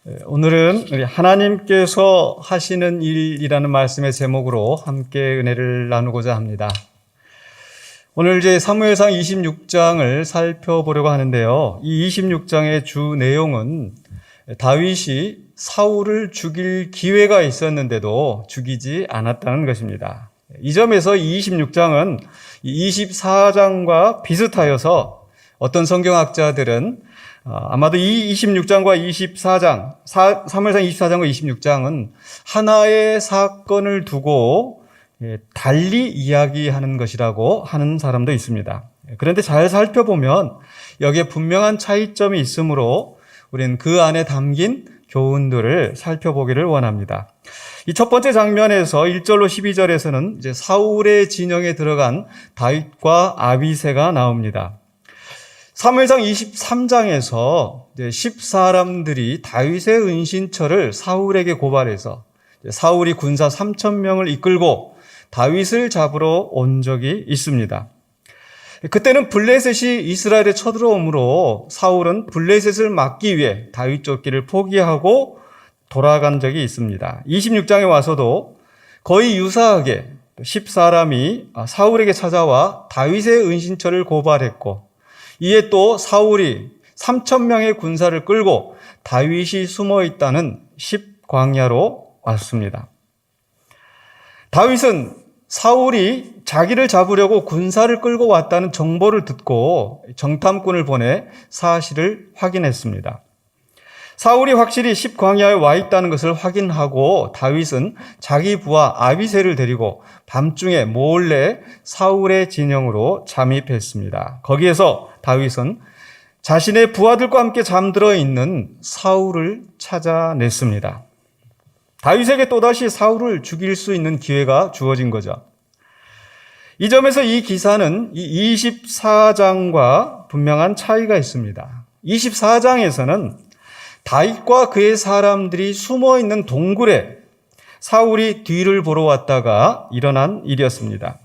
오늘은 우리 하나님께서 하시는 일이라는 말씀의 제목으로 함께 은혜를 나누고자 합니다. 오늘 이제 사무엘상 26장을 살펴보려고 하는데요. 이 26장의 주 내용은 다윗이 사울을 죽일 기회가 있었는데도 죽이지 않았다는 것입니다. 이 점에서 이 26장은 24장과 비슷하여서 어떤 성경학자들은 아마도 이 26장과 24장, 사무엘상 24장과 26장은 하나의 사건을 두고 달리 이야기하는 것이라고 하는 사람도 있습니다. 그런데 잘 살펴보면 여기에 분명한 차이점이 있으므로 우리는 그 안에 담긴 교훈들을 살펴보기를 원합니다. 이 첫 번째 장면에서 1절로 12절에서는 이제 사울의 진영에 들어간 다윗과 아비새가 나옵니다. 사무엘상 23장에서 10사람들이 다윗의 은신처를 사울에게 고발해서 사울이 군사 3,000명을 이끌고 다윗을 잡으러 온 적이 있습니다. 그때는 블레셋이 이스라엘에 쳐들어오므로 사울은 블레셋을 막기 위해 다윗 쫓기를 포기하고 돌아간 적이 있습니다. 26장에 와서도 거의 유사하게 10사람이 사울에게 찾아와 다윗의 은신처를 고발했고, 이에 또 사울이 3,000명의 군사를 끌고 다윗이 숨어 있다는 10광야로 왔습니다. 다윗은 사울이 자기를 잡으려고 군사를 끌고 왔다는 정보를 듣고 정탐꾼을 보내 사실을 확인했습니다. 사울이 확실히 10광야에 와 있다는 것을 확인하고 다윗은 자기 부하 아비새를 데리고 밤중에 몰래 사울의 진영으로 잠입했습니다. 거기에서 다윗은 자신의 부하들과 함께 잠들어 있는 사울을 찾아냈습니다. 다윗에게 또다시 사울을 죽일 수 있는 기회가 주어진 거죠. 이 점에서 이 기사는 이 24장과 분명한 차이가 있습니다. 24장에서는 다윗과 그의 사람들이 숨어 있는 동굴에 사울이 뒤를 보러 왔다가 일어난 일이었습니다.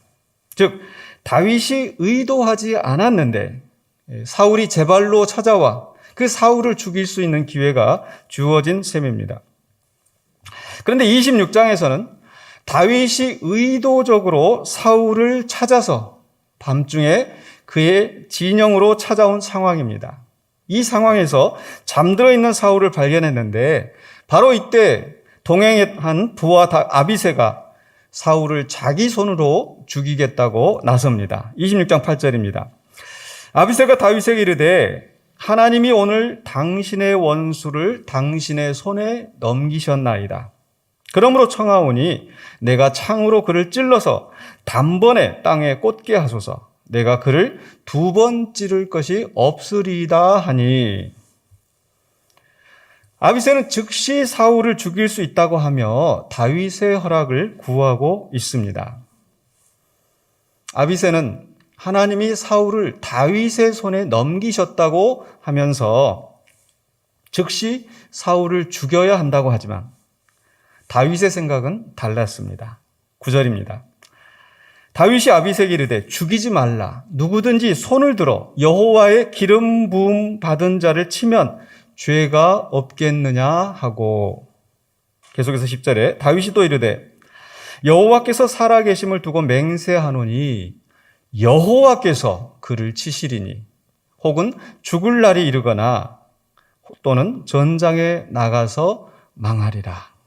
즉, 다윗이 의도하지 않았는데 사울이 제 발로 찾아와 그 사울을 죽일 수 있는 기회가 주어진 셈입니다. 그런데 26장에서는 다윗이 의도적으로 사울을 찾아서 밤중에 그의 진영으로 찾아온 상황입니다. 이 상황에서 잠들어 있는 사울을 발견했는데 바로 이때 동행한 부하 아비새가 사울을 자기 손으로 죽이겠다고 나섭니다. 26장 8절입니다. 아비새가 다윗에게 이르되 하나님이 오늘 당신의 원수를 당신의 손에 넘기셨나이다. 그러므로 청하오니 내가 창으로 그를 찔러서 단번에 땅에 꽂게 하소서. 내가 그를 2번 찌를 것이 없으리이다 하니. 아비새는 즉시 사울을 죽일 수 있다고 하며 다윗의 허락을 구하고 있습니다. 아비새는 하나님이 사울을 다윗의 손에 넘기셨다고 하면서 즉시 사울을 죽여야 한다고 하지만 다윗의 생각은 달랐습니다. 9절입니다. 다윗이 아비새에게 이르되 죽이지 말라. 누구든지 손을 들어 여호와의 기름 부음 받은 자를 치면 죄가 없겠느냐 하고, 계속해서 10절에 다윗이 또 이르되 여호와께서 살아계심을 두고 맹세하노니 여호와께서 그를 치시리니 혹은 죽을 날이 이르거나 또는 전장에 나가서 망하리라.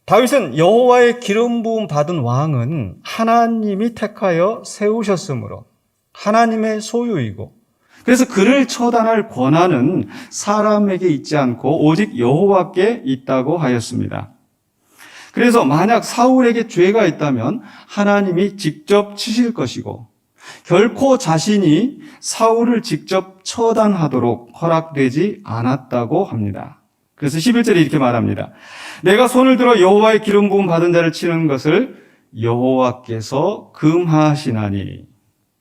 다윗은 여호와의 기름 부음 받은 왕은 하나님이 택하여 세우셨으므로 하나님의 소유이고, 그래서 그를 처단할 권한은 사람에게 있지 않고 오직 여호와께 있다고 하였습니다. 그래서 만약 사울에게 죄가 있다면 하나님이 직접 치실 것이고 결코 자신이 사울을 직접 처단하도록 허락되지 않았다고 합니다. 그래서 11절에 이렇게 말합니다. 내가 손을 들어 여호와의 기름 부음 받은 자를 치는 것을 여호와께서 금하시나니.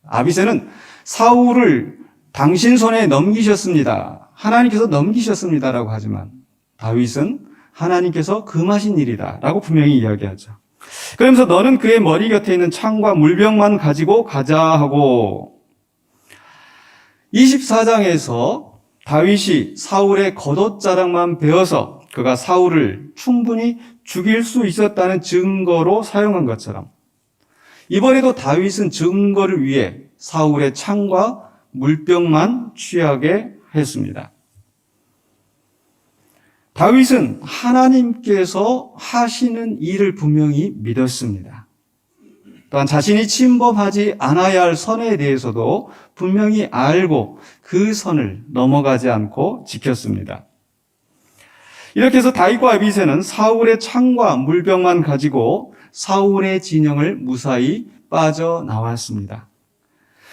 아비새는 사울을 당신 손에 넘기셨습니다. 하나님께서 넘기셨습니다라고 하지만 다윗은 하나님께서 금하신 일이다 라고 분명히 이야기하죠. 그러면서 너는 그의 머리 곁에 있는 창과 물병만 가지고 가자 하고, 24장에서 다윗이 사울의 겉옷자락만 베어서 그가 사울을 충분히 죽일 수 있었다는 증거로 사용한 것처럼 이번에도 다윗은 증거를 위해 사울의 창과 물병만 취하게 했습니다. 다윗은 하나님께서 하시는 일을 분명히 믿었습니다. 또한 자신이 침범하지 않아야 할 선에 대해서도 분명히 알고 그 선을 넘어가지 않고 지켰습니다. 이렇게 해서 다윗과 아비새는 사울의 창과 물병만 가지고 사울의 진영을 무사히 빠져나왔습니다.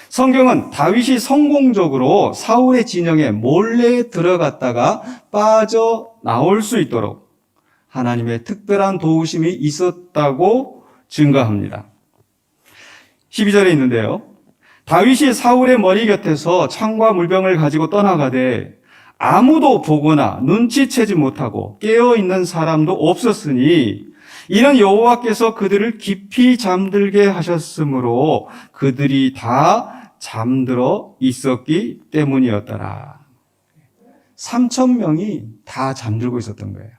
성경은 다윗이 성공적으로 사울의 진영에 몰래 들어갔다가 빠져나올 수 있도록 하나님의 특별한 도우심이 있었다고 증거합니다. 12절에 있는데요. 다윗이 사울의 머리 곁에서 창과 물병을 가지고 떠나가되 아무도 보거나 눈치채지 못하고 깨어있는 사람도 없었으니 이는 여호와께서 그들을 깊이 잠들게 하셨으므로 그들이 다 잠들어 있었기 때문이었더라. 3,000명이 다 잠들고 있었던 거예요.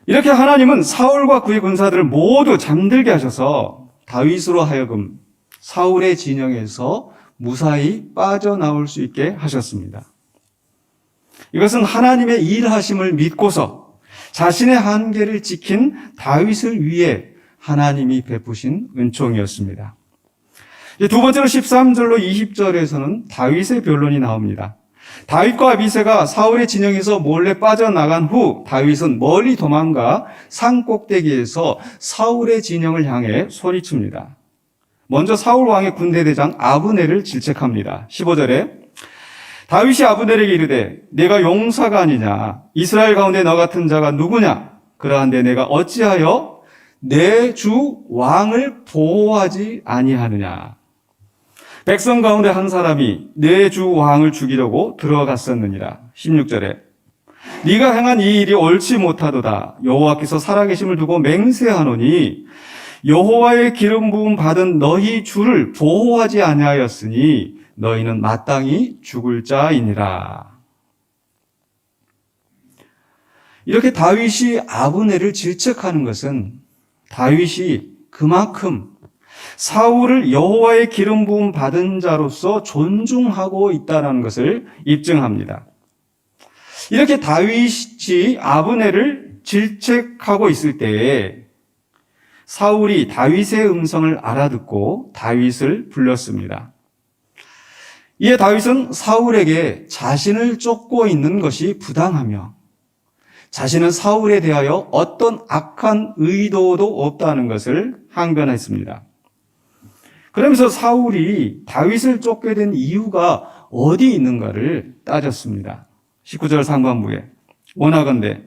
이렇게 하나님은 사울과 그의 군사들을 모두 잠들게 하셔서 다윗으로 하여금 사울의 진영에서 무사히 빠져나올 수 있게 하셨습니다. 이것은 하나님의 일하심을 믿고서 자신의 한계를 지킨 다윗을 위해 하나님이 베푸신 은총이었습니다. 두 번째로 13절로 20절에서는 다윗의 변론이 나옵니다. 다윗과 아비새가 사울의 진영에서 몰래 빠져나간 후 다윗은 멀리 도망가 산 꼭대기에서 사울의 진영을 향해 소리칩니다. 먼저 사울 왕의 군대대장 아브넬을 질책합니다. 15절에 다윗이 아브넬에게 이르되 내가 용사가 아니냐 이스라엘 가운데 너 같은 자가 누구냐 그러한데 내가 어찌하여 내 주 왕을 보호하지 아니하느냐 백성 가운데 한 사람이 내 주 왕을 죽이려고 들어갔었느니라. 16절에 네가 행한 이 일이 옳지 못하도다. 여호와께서 살아계심을 두고 맹세하노니 여호와의 기름 부음 받은 너희 주를 보호하지 아니하였으니 너희는 마땅히 죽을 자이니라. 이렇게 다윗이 아브넬을 질책하는 것은 다윗이 그만큼 사울을 여호와의 기름 부음 받은 자로서 존중하고 있다는 것을 입증합니다. 이렇게 다윗이 아브넬을 질책하고 있을 때에 사울이 다윗의 음성을 알아듣고 다윗을 불렀습니다. 이에 다윗은 사울에게 자신을 쫓고 있는 것이 부당하며 자신은 사울에 대하여 어떤 악한 의도도 없다는 것을 항변했습니다. 그러면서 사울이 다윗을 쫓게 된 이유가 어디 있는가를 따졌습니다. 19절 상반부에 원하건대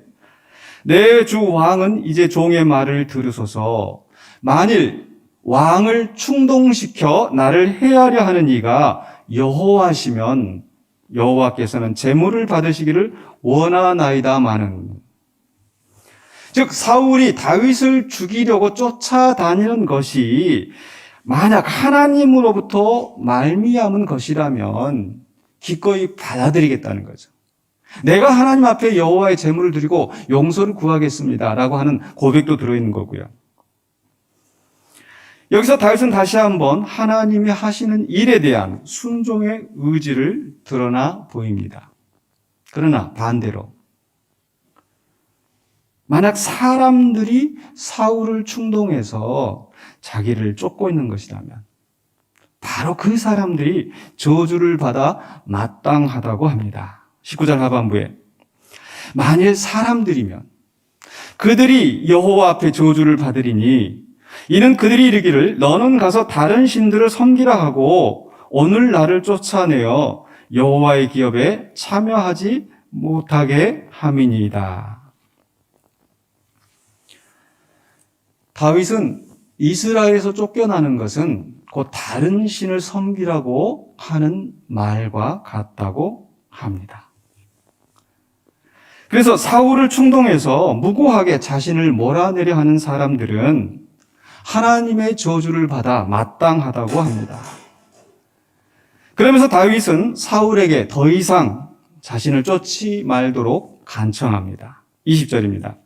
내 주 왕은 이제 종의 말을 들으소서 만일 왕을 충동시켜 나를 해하려 하는 이가 여호와시면 여호와께서는 제물을 받으시기를 원하나이다마는 즉 사울이 다윗을 죽이려고 쫓아다니는 것이 만약 하나님으로부터 말미암은 것이라면 기꺼이 받아들이겠다는 거죠. 내가 하나님 앞에 여호와의 제물을 드리고 용서를 구하겠습니다라고 하는 고백도 들어있는 거고요. 여기서 다윗은 다시 한번 하나님이 하시는 일에 대한 순종의 의지를 드러나 보입니다. 그러나 반대로 만약 사람들이 사울을 충동해서 자기를 쫓고 있는 것이라면 바로 그 사람들이 저주를 받아 마땅하다고 합니다. 19절 하반부에 만일 사람들이면 그들이 여호와 앞에 저주를 받으리니 이는 그들이 이르기를 너는 가서 다른 신들을 섬기라 하고 오늘 나를 쫓아내어 여호와의 기업에 참여하지 못하게 함이니이다. 다윗은 이스라엘에서 쫓겨나는 것은 곧 다른 신을 섬기라고 하는 말과 같다고 합니다. 그래서 사울을 충동해서 무고하게 자신을 몰아내려 하는 사람들은 하나님의 저주를 받아 마땅하다고 합니다. 그러면서 다윗은 사울에게 더 이상 자신을 쫓지 말도록 간청합니다. 20절입니다.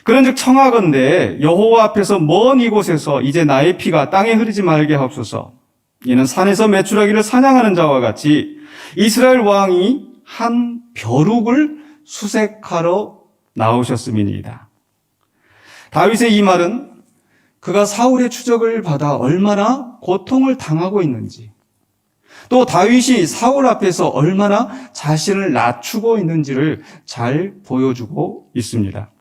그런즉 청하건대 여호와 앞에서 먼 이곳에서 이제 나의 피가 땅에 흐르지 말게 하옵소서. 이는 산에서 메추라기를 사냥하는 자와 같이 이스라엘 왕이 한 벼룩을 수색하러 나오셨음이니이다. 다윗의 이 말은 그가 사울의 추적을 받아 얼마나 고통을 당하고 있는지, 또 다윗이 사울 앞에서 얼마나 자신을 낮추고 있는지를 잘 보여주고 있습니다.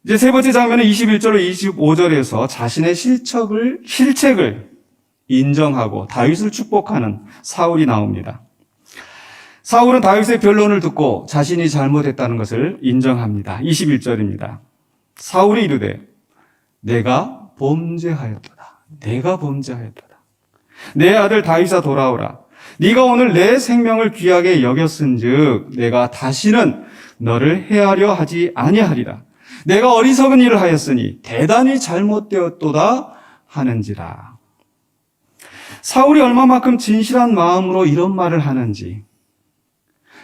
이제 세 번째 장면은 21절로 25절에서 자신의 실책을 인정하고 다윗을 축복하는 사울이 나옵니다. 사울은 다윗의 변론을 듣고 자신이 잘못했다는 것을 인정합니다. 21절입니다. 사울이 이르되 내가 범죄하였도다. 내 아들 다윗아 돌아오라. 네가 오늘 내 생명을 귀하게 여겼은즉 내가 다시는 너를 해하려 하지 아니하리라. 내가 어리석은 일을 하였으니 대단히 잘못되었도다 하는지라. 사울이 얼마만큼 진실한 마음으로 이런 말을 하는지,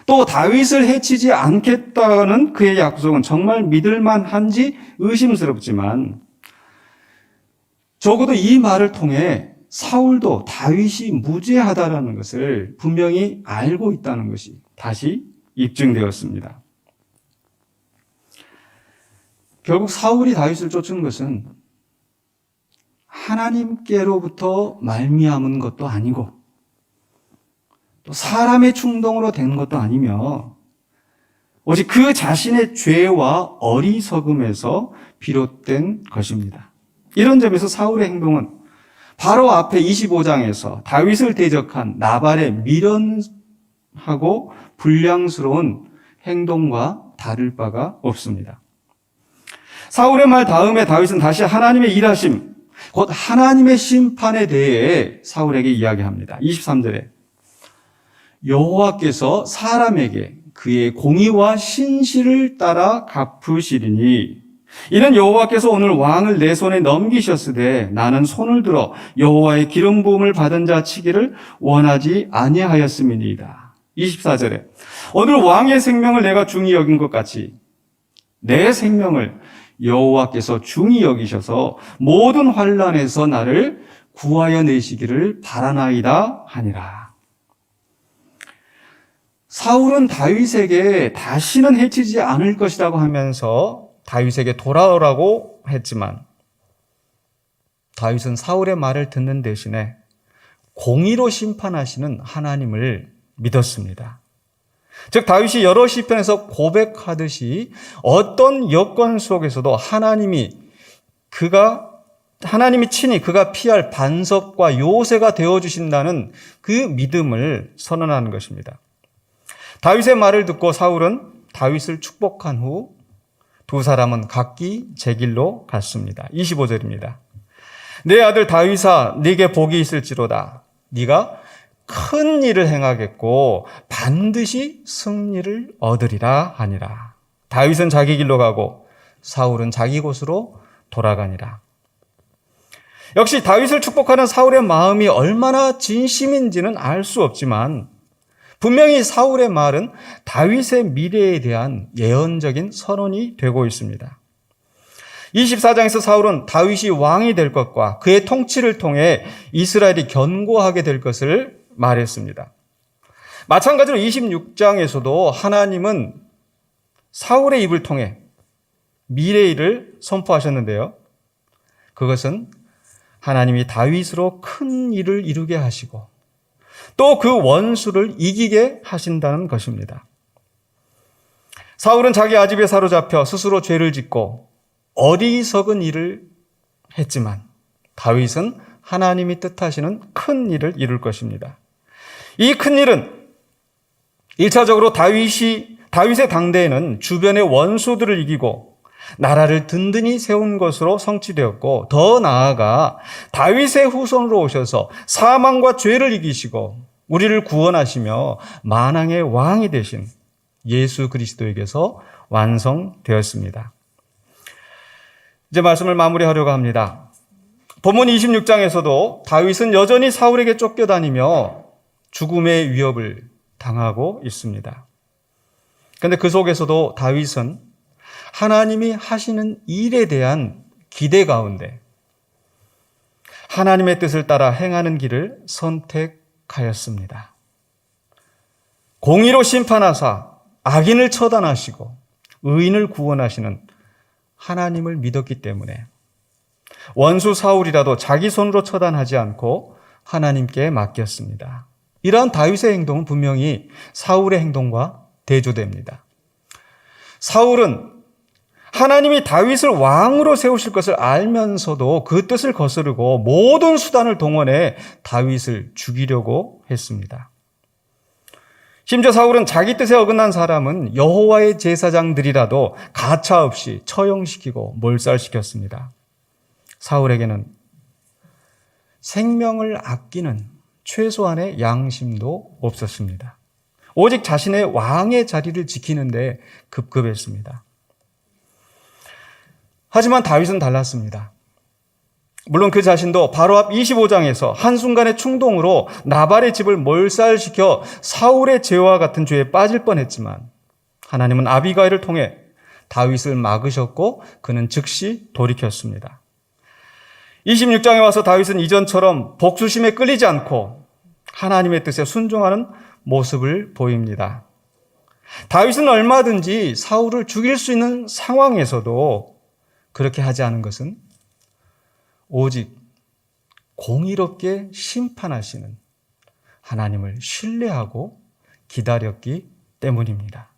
또 다윗을 해치지 않겠다는 그의 약속은 정말 믿을만한지 의심스럽지만, 적어도 이 말을 통해 사울도 다윗이 무죄하다라는 것을 분명히 알고 있다는 것이 다시 입증되었습니다. 결국 사울이 다윗을 쫓은 것은 하나님께로부터 말미암은 것도 아니고 또 사람의 충동으로 된 것도 아니며 오직 그 자신의 죄와 어리석음에서 비롯된 것입니다. 이런 점에서 사울의 행동은 바로 앞에 25장에서 다윗을 대적한 나발의 미련하고 불량스러운 행동과 다를 바가 없습니다. 사울의 말 다음에 다윗은 다시 하나님의 일하심, 곧 하나님의 심판에 대해 사울에게 이야기합니다. 23절에 여호와께서 사람에게 그의 공의와 신실을 따라 갚으시리니 이는 여호와께서 오늘 왕을 내 손에 넘기셨으되 나는 손을 들어 여호와의 기름 부음을 받은 자 치기를 원하지 아니하였음이니이다. 24절에 오늘 왕의 생명을 내가 중히 여긴 것 같이 내 생명을 여호와께서 중히 여기셔서 모든 환난에서 나를 구하여 내시기를 바라나이다 하니라. 사울은 다윗에게 다시는 해치지 않을 것이라고 하면서 다윗에게 돌아오라고 했지만 다윗은 사울의 말을 듣는 대신에 공의로 심판하시는 하나님을 믿었습니다. 즉 다윗이 여러 시편에서 고백하듯이 어떤 여건 속에서도 하나님이 친히 그가 피할 반석과 요새가 되어주신다는 그 믿음을 선언하는 것입니다. 다윗의 말을 듣고 사울은 다윗을 축복한 후 두 사람은 각기 제 길로 갔습니다. 25절입니다. 내 아들 다윗아 네게 복이 있을지로다. 네가 큰 일을 행하겠고 반드시 승리를 얻으리라 하니라. 다윗은 자기 길로 가고 사울은 자기 곳으로 돌아가니라. 역시 다윗을 축복하는 사울의 마음이 얼마나 진심인지는 알 수 없지만 분명히 사울의 말은 다윗의 미래에 대한 예언적인 선언이 되고 있습니다. 24장에서 사울은 다윗이 왕이 될 것과 그의 통치를 통해 이스라엘이 견고하게 될 것을 말했습니다. 마찬가지로 26장에서도 하나님은 사울의 입을 통해 미래의 일을 선포하셨는데요. 그것은 하나님이 다윗으로 큰 일을 이루게 하시고 또 그 원수를 이기게 하신다는 것입니다. 사울은 자기 아집에 사로잡혀 스스로 죄를 짓고 어리석은 일을 했지만 다윗은 하나님이 뜻하시는 큰 일을 이룰 것입니다. 이 큰 일은 1차적으로 다윗의 당대에는 주변의 원수들을 이기고 나라를 든든히 세운 것으로 성취되었고 더 나아가 다윗의 후손으로 오셔서 사망과 죄를 이기시고 우리를 구원하시며 만왕의 왕이 되신 예수 그리스도에게서 완성되었습니다. 이제 말씀을 마무리하려고 합니다. 본문 26장에서도 다윗은 여전히 사울에게 쫓겨다니며 죽음의 위협을 당하고 있습니다. 그런데 그 속에서도 다윗은 하나님이 하시는 일에 대한 기대 가운데 하나님의 뜻을 따라 행하는 길을 선택하였습니다. 공의로 심판하사 악인을 처단하시고 의인을 구원하시는 하나님을 믿었기 때문에 원수 사울이라도 자기 손으로 처단하지 않고 하나님께 맡겼습니다. 이러한 다윗의 행동은 분명히 사울의 행동과 대조됩니다. 사울은 하나님이 다윗을 왕으로 세우실 것을 알면서도 그 뜻을 거스르고 모든 수단을 동원해 다윗을 죽이려고 했습니다. 심지어 사울은 자기 뜻에 어긋난 사람은 여호와의 제사장들이라도 가차없이 처형시키고 몰살시켰습니다. 사울에게는 생명을 아끼는 최소한의 양심도 없었습니다. 오직 자신의 왕의 자리를 지키는데 급급했습니다. 하지만 다윗은 달랐습니다. 물론 그 자신도 바로 앞 25장에서 한순간의 충동으로 나발의 집을 몰살시켜 사울의 죄와 같은 죄에 빠질 뻔했지만 하나님은 아비가일을 통해 다윗을 막으셨고 그는 즉시 돌이켰습니다. 26장에 와서 다윗은 이전처럼 복수심에 끌리지 않고 하나님의 뜻에 순종하는 모습을 보입니다. 다윗은 얼마든지 사울을 죽일 수 있는 상황에서도 그렇게 하지 않은 것은 오직 공의롭게 심판하시는 하나님을 신뢰하고 기다렸기 때문입니다.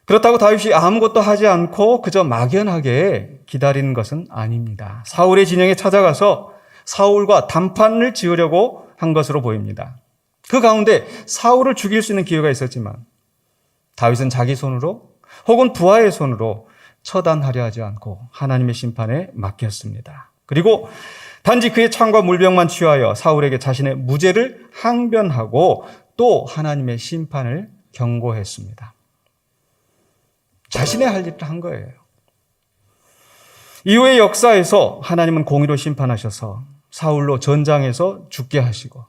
그렇다고 다윗이 아무것도 하지 않고 그저 막연하게 기다리는 것은 아닙니다. 사울의 진영에 찾아가서 사울과 담판을 지으려고 한 것으로 보입니다. 그 가운데 사울을 죽일 수 있는 기회가 있었지만 다윗은 자기 손으로 혹은 부하의 손으로 처단하려 하지 않고 하나님의 심판에 맡겼습니다. 그리고 단지 그의 창과 물병만 취하여 사울에게 자신의 무죄를 항변하고 또 하나님의 심판을 경고했습니다. 자신의 할 일을 한 거예요. 이후의 역사에서 하나님은 공의로 심판하셔서 사울로 전장에서 죽게 하시고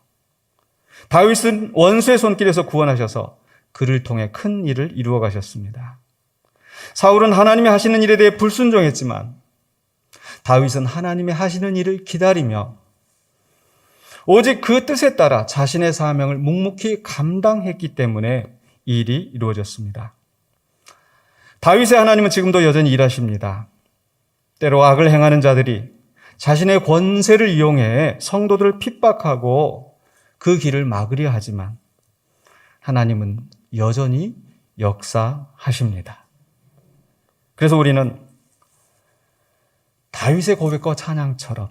다윗은 원수의 손길에서 구원하셔서 그를 통해 큰 일을 이루어 가셨습니다. 사울은 하나님이 하시는 일에 대해 불순종했지만 다윗은 하나님이 하시는 일을 기다리며 오직 그 뜻에 따라 자신의 사명을 묵묵히 감당했기 때문에 일이 이루어졌습니다. 다윗의 하나님은 지금도 여전히 일하십니다. 때로 악을 행하는 자들이 자신의 권세를 이용해 성도들을 핍박하고 그 길을 막으려 하지만 하나님은 여전히 역사하십니다. 그래서 우리는 다윗의 고백과 찬양처럼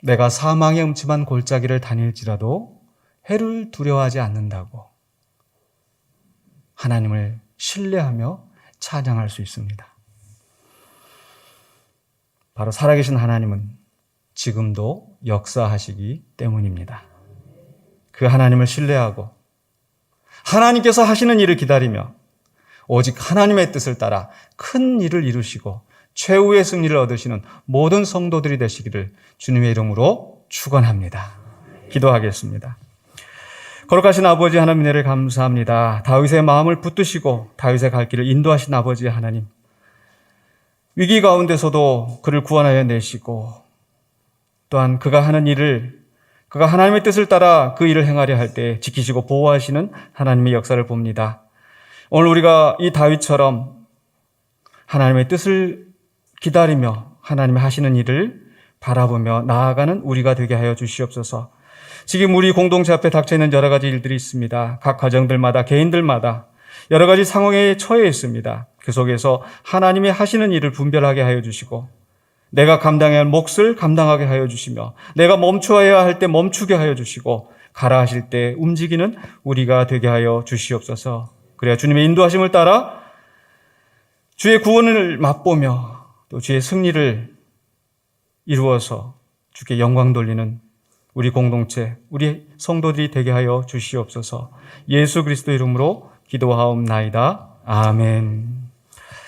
내가 사망의 음침한 골짜기를 다닐지라도 해를 두려워하지 않는다고 하나님을 신뢰하며 찬양할 수 있습니다. 바로 살아계신 하나님은 지금도 역사하시기 때문입니다. 그 하나님을 신뢰하고 하나님께서 하시는 일을 기다리며 오직 하나님의 뜻을 따라 큰 일을 이루시고 최후의 승리를 얻으시는 모든 성도들이 되시기를 주님의 이름으로 축원합니다. 기도하겠습니다. 거룩하신 아버지 하나님 은혜를 감사합니다. 다윗의 마음을 붙드시고 다윗의 갈 길을 인도하신 아버지 하나님, 위기 가운데서도 그를 구원하여 내시고 또한 그가 하는 일을 그가 하나님의 뜻을 따라 그 일을 행하려 할 때 지키시고 보호하시는 하나님의 역사를 봅니다. 오늘 우리가 이 다윗처럼 하나님의 뜻을 기다리며 하나님이 하시는 일을 바라보며 나아가는 우리가 되게 하여 주시옵소서. 지금 우리 공동체 앞에 닥쳐있는 여러 가지 일들이 있습니다. 각 가정들마다 개인들마다 여러 가지 상황에 처해 있습니다. 그 속에서 하나님이 하시는 일을 분별하게 하여 주시고 내가 감당해야 할 몫을 감당하게 하여 주시며 내가 멈추어야 할 때 멈추게 하여 주시고 가라 하실 때 움직이는 우리가 되게 하여 주시옵소서. 그래야 주님의 인도하심을 따라 주의 구원을 맛보며 또 주의 승리를 이루어서 주께 영광 돌리는 우리 공동체, 우리 성도들이 되게 하여 주시옵소서. 예수 그리스도 이름으로 기도하옵나이다. 아멘.